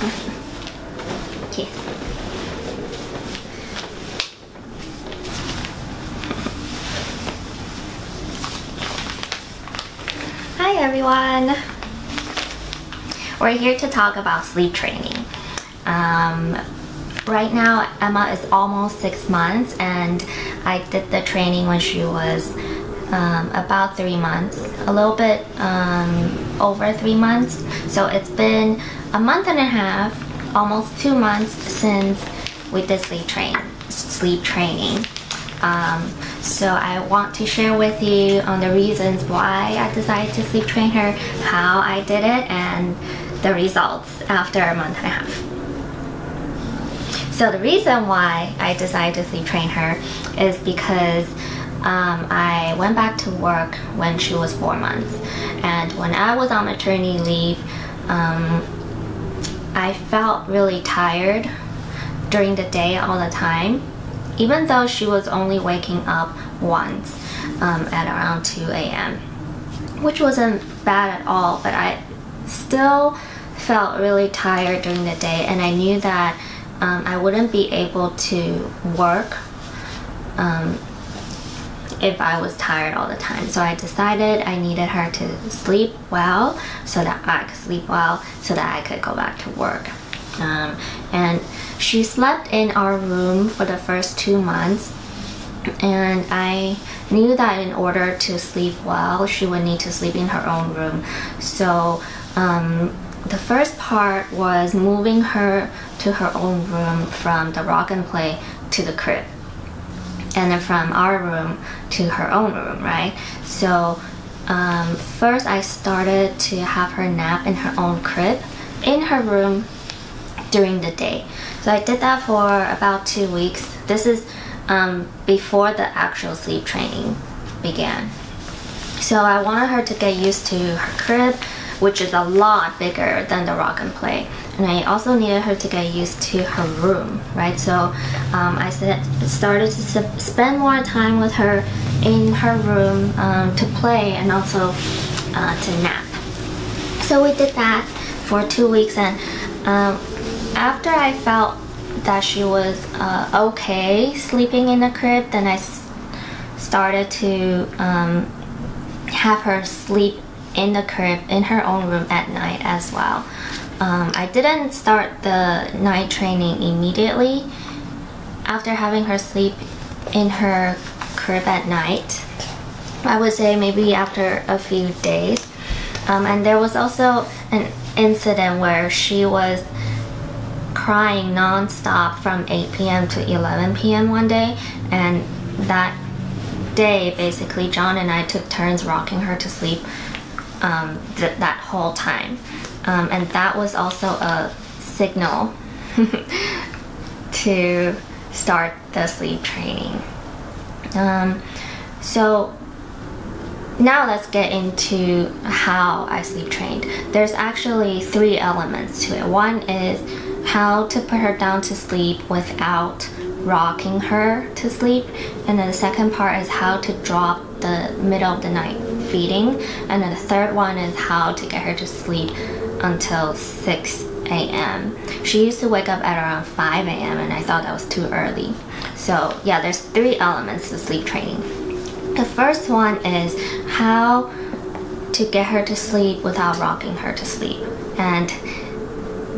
Kiss. Hi everyone! We're here to talk about sleep training. Right now Emma is almost 6 months, and I did the training when she was about 3 months, a little bit over 3 months. So it's been a month and a half, almost 2 months since we did sleep training. So I want to share with you on the reasons why I decided to sleep train her, how I did it, and the results after a month and a half. So the reason why I decided to sleep train her is because I went back to work when she was 4 months, and when I was on maternity leave, I felt really tired during the day all the time, even though she was only waking up once at around 2 a.m. which wasn't bad at all, but I still felt really tired during the day, and I knew that I wouldn't be able to work if I was tired all the time. So I decided I needed her to sleep well so that I could sleep well so that I could go back to work. And she slept in our room for the first 2 months, and I knew that in order to sleep well she would need to sleep in her own room. So the first part was moving her to her own room from the rock and play to the crib, and then from our room to her own room, right? So first I started to have her nap in her own crib in her room during the day. So I did that for about 2 weeks. This is before the actual sleep training began. So I wanted her to get used to her crib, which is a lot bigger than the rock and play, and I also needed her to get used to her room, right? So I started to spend more time with her in her room to play and also to nap. So we did that for 2 weeks, and after I felt that she was okay sleeping in the crib, then I started to have her sleep in the crib in her own room at night as well. I didn't start the night training immediately after having her sleep in her crib at night. I would say maybe after a few days. And there was also an incident where she was crying non-stop from 8 p.m. to 11 p.m. one day, and that day basically John and I took turns rocking her to sleep that whole time, and that was also a signal to start the sleep training. So now let's get into how I sleep trained. There's actually 3 elements to it. One is how to put her down to sleep without rocking her to sleep, and then the second part is how to drop the middle of the night feeding, and then the third one is how to get her to sleep until 6 a.m. She used to wake up at around 5 a.m. and I thought that was too early. So yeah, there's 3 elements to sleep training. The first one is how to get her to sleep without rocking her to sleep, and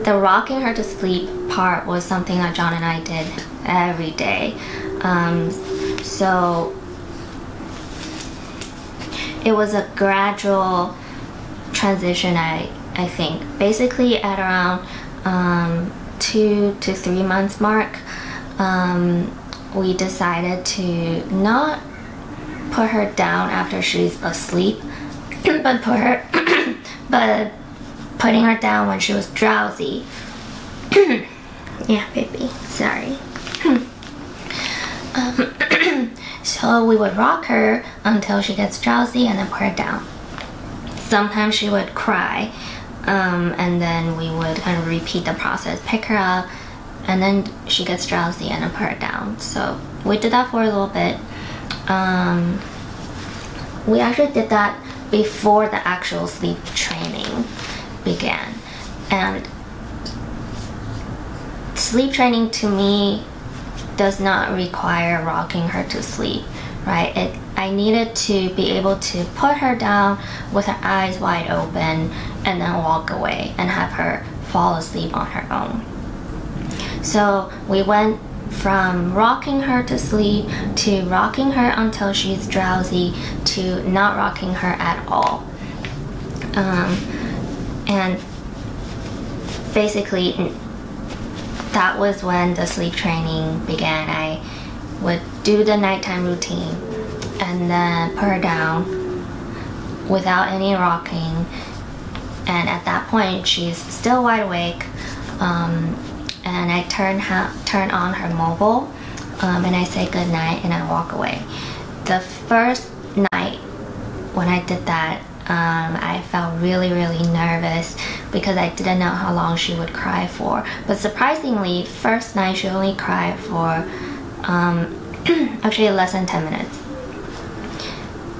the rocking her to sleep part was something that John and I did every day. So it was a gradual transition, I think. Basically at around 2 to 3 months mark, we decided to not put her down after she's asleep, but putting her down when she was drowsy. Yeah, baby, sorry. So we would rock her until she gets drowsy and then put her down. Sometimes she would cry, and then we would kind of repeat the process, pick her up, and then she gets drowsy and then put her down. So we did that for a little bit. We actually did that before the actual sleep training began, and sleep training to me does not require rocking her to sleep, right? I needed to be able to put her down with her eyes wide open and then walk away and have her fall asleep on her own. So we went from rocking her to sleep to rocking her until she's drowsy to not rocking her at all. And basically that was when the sleep training began. I would do the nighttime routine and then put her down without any rocking, and at that point she's still wide awake, and I turn on her mobile, and I say good night and I walk away. The first night when I did that, I felt really nervous because I didn't know how long she would cry for. But surprisingly, first night she only cried for actually less than 10 minutes.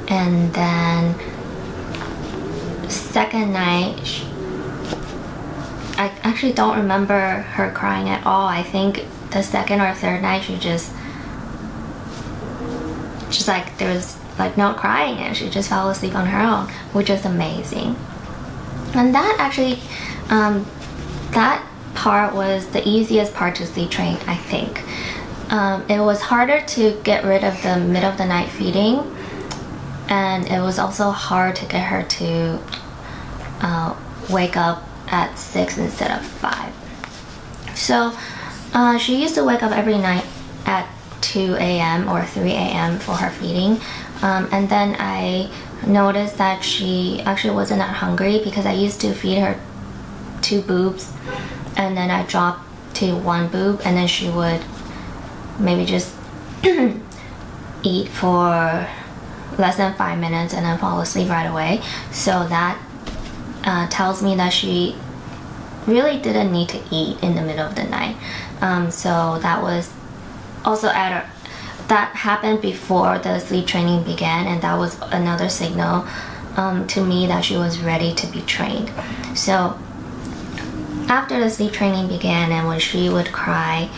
And then second night, I actually don't remember her crying at all. I think the second or third night she just like, there was like no crying and she just fell asleep on her own, which is amazing. And that actually, that part was the easiest part to sleep train, I think. It was harder to get rid of the middle of the night feeding, and it was also hard to get her to wake up at 6 instead of 5. So she used to wake up every night at 2 a.m. or 3 a.m. for her feeding, and then I noticed that she actually wasn't that hungry because I used to feed her 2 boobs and then I dropped to 1 boob, and then she would maybe just eat for less than 5 minutes and then fall asleep right away. So that tells me that she really didn't need to eat in the middle of the night. So that was also that happened before the sleep training began, and that was another signal to me that she was ready to be trained. So after the sleep training began, and when she would cry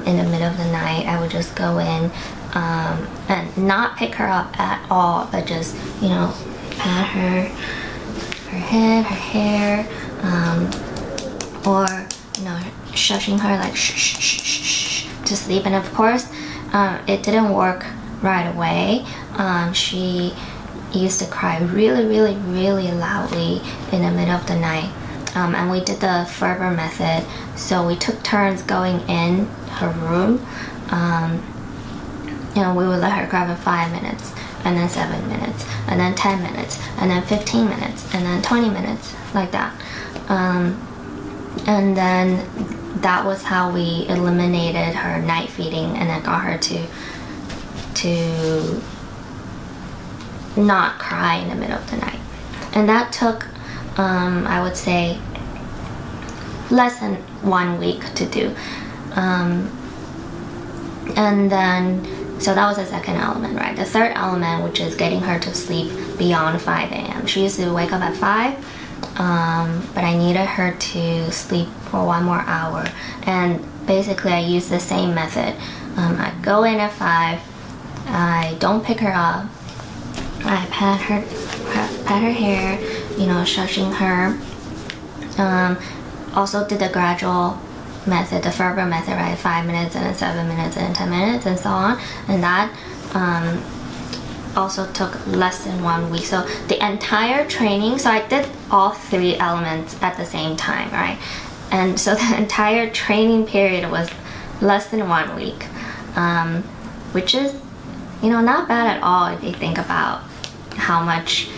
in the middle of the night, I would just go in and not pick her up at all, but just, you know, pat her head, her hair, or, you know, shushing her like shh, shh, shh, shh, shh, to sleep. And of course, it didn't work right away. She used to cry really loudly in the middle of the night. And we did the Ferber Method, so we took turns going in her room. You know, we would let her cry for 5 minutes, and then 7 minutes, and then 10 minutes, and then 15 minutes, and then 20 minutes, like that. And then that was how we eliminated her night feeding, and then got her to not cry in the middle of the night. And that took, I would say, less than 1 week to do. And then, so that was the second element, right? The third element, which is getting her to sleep beyond 5 a.m. She used to wake up at 5, but I needed her to sleep for 1 more hour. And basically I used the same method. I go in at 5, I don't pick her up, I pat her hair, you know, shushing her. Also did the gradual method, the Ferber Method, right? 5 minutes, and then 7 minutes, and then 10 minutes, and so on. And that also took less than 1 week. So the entire training, so I did all 3 elements at the same time, right? And so the entire training period was less than 1 week, which is, you know, not bad at all if you think about how much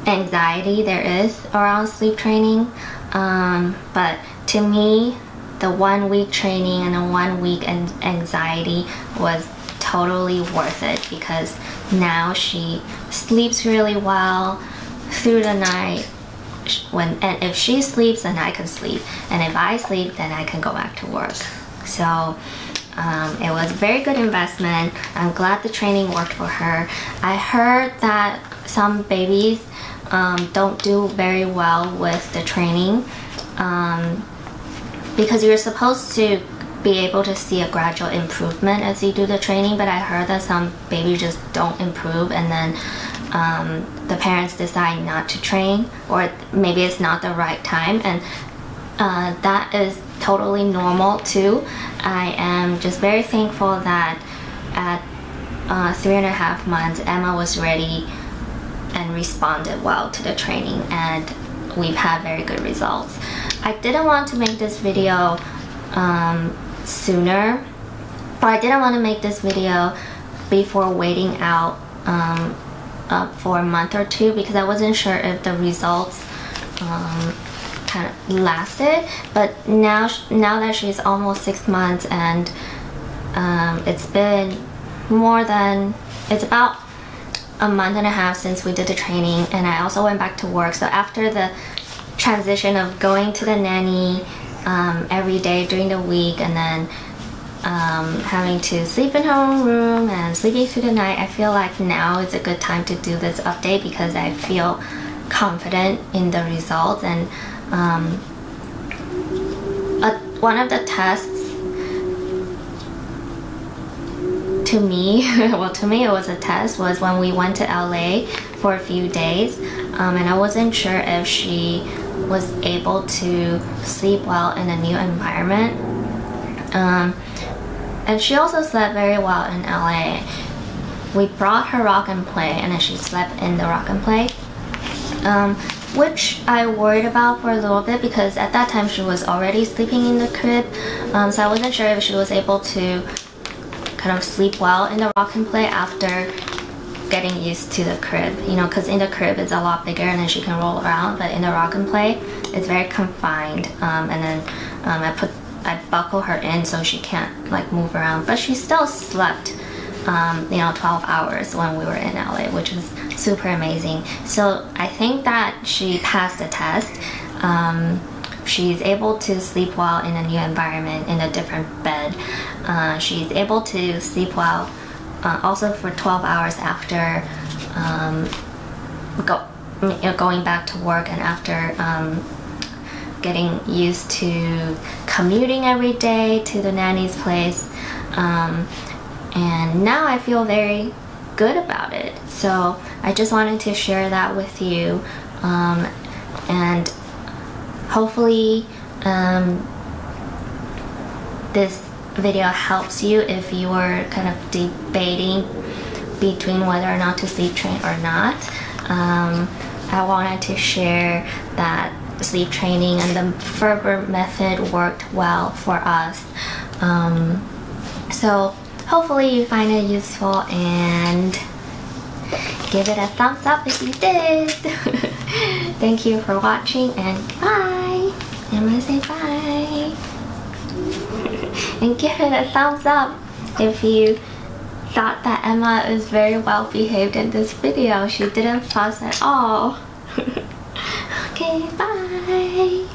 anxiety there is around sleep training. But to me, the 1 week training and the 1 week anxiety was totally worth it, because now she sleeps really well through the night. And if she sleeps, then I can sleep, and if I sleep, then I can go back to work. So it was a very good investment. I'm glad the training worked for her. I heard that some babies don't do very well with the training, because you're supposed to be able to see a gradual improvement as you do the training, but I heard that some babies just don't improve, and then the parents decide not to train, or maybe it's not the right time, and that is totally normal too. I am just very thankful that at 3.5 months Emma was ready and responded well to the training, and we've had very good results. I didn't want to make this video sooner, or I didn't want to make this video before waiting out for a month or two, because I wasn't sure if the results kind of lasted. But now that she's almost 6 months, and it's been it's about a month and a half since we did the training, and I also went back to work. So after the transition of going to the nanny every day during the week, and then having to sleep in her own room and sleeping through the night, I feel like now is a good time to do this update, because I feel confident in the results. And one of the tests to me, well, to me it was a test, was when we went to LA for a few days, and I wasn't sure if she was able to sleep well in a new environment. And she also slept very well in LA. We brought her rock and play, and then she slept in the rock and play, which I worried about for a little bit, because at that time she was already sleeping in the crib, so I wasn't sure if she was able to kind of sleep well in the rock and play after getting used to the crib, you know, because in the crib it's a lot bigger and then she can roll around, but in the rock and play it's very confined, and then I buckle her in so she can't like move around, but she still slept 12 hours when we were in LA, which was super amazing. So I think that she passed the test. She's able to sleep well in a new environment, in a different bed. She's able to sleep well also for 12 hours after going back to work, and after getting used to commuting every day to the nanny's place. And now I feel very good about it. So I just wanted to share that with you, and hopefully this video helps you if you are kind of debating between whether or not to sleep train or not. I wanted to share that sleep training and the Ferber method worked well for us. So hopefully you find it useful, and give it a thumbs up if you did. Thank you for watching, and bye. I'm gonna say bye. And give it a thumbs up if you thought that Emma is very well behaved in this video. She didn't fuss at all. Okay, bye.